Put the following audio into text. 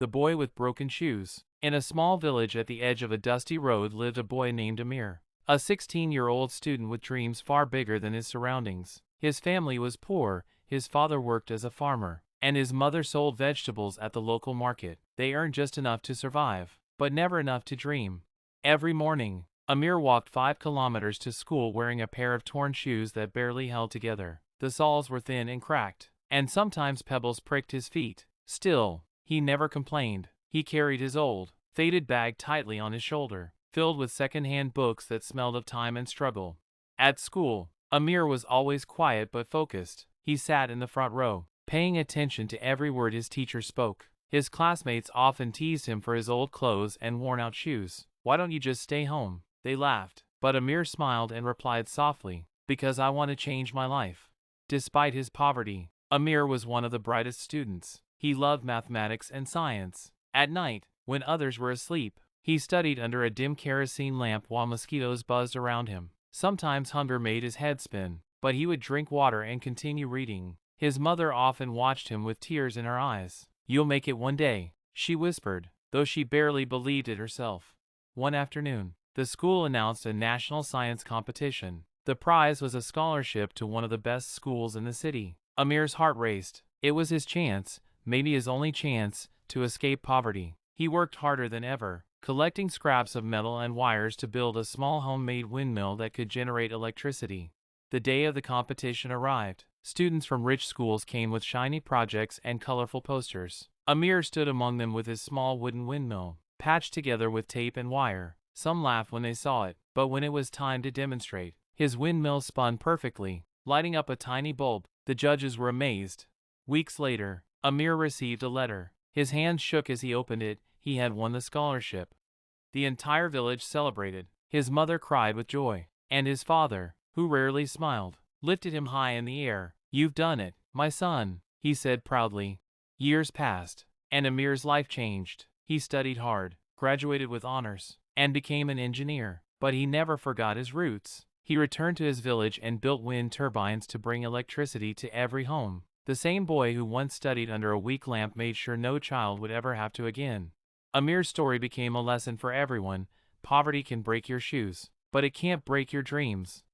The Boy with Broken Shoes. In a small village at the edge of a dusty road lived a boy named Amir, a 16-year-old student with dreams far bigger than his surroundings. His family was poor, his father worked as a farmer, and his mother sold vegetables at the local market. They earned just enough to survive, but never enough to dream. Every morning, Amir walked 5 kilometers to school wearing a pair of torn shoes that barely held together. The soles were thin and cracked, and sometimes pebbles pricked his feet. Still, he never complained. He carried his old, faded bag tightly on his shoulder, filled with second-hand books that smelled of time and struggle. At school, Amir was always quiet but focused. He sat in the front row, paying attention to every word his teacher spoke. His classmates often teased him for his old clothes and worn-out shoes. "Why don't you just stay home?" They laughed, but Amir smiled and replied softly, "Because I want to change my life." Despite his poverty, Amir was one of the brightest students. He loved mathematics and science. At night, when others were asleep, he studied under a dim kerosene lamp while mosquitoes buzzed around him. Sometimes hunger made his head spin, but he would drink water and continue reading. His mother often watched him with tears in her eyes. "You'll make it one day," she whispered, though she barely believed it herself. One afternoon, the school announced a national science competition. The prize was a scholarship to one of the best schools in the city. Amir's heart raced. It was his chance, maybe his only chance, to escape poverty. He worked harder than ever, collecting scraps of metal and wires to build a small homemade windmill that could generate electricity. The day of the competition arrived. Students from rich schools came with shiny projects and colorful posters. Amir stood among them with his small wooden windmill, patched together with tape and wire. Some laughed when they saw it, but when it was time to demonstrate, his windmill spun perfectly, lighting up a tiny bulb. The judges were amazed. Weeks later, Amir received a letter. His hands shook as he opened it. He had won the scholarship. The entire village celebrated. His mother cried with joy, and his father, who rarely smiled, lifted him high in the air. "You've done it, my son," he said proudly. Years passed, and Amir's life changed. He studied hard, graduated with honors, and became an engineer. But he never forgot his roots. He returned to his village and built wind turbines to bring electricity to every home. The same boy who once studied under a weak lamp made sure no child would ever have to again. Amir's story became a lesson for everyone. Poverty can break your shoes, but it can't break your dreams.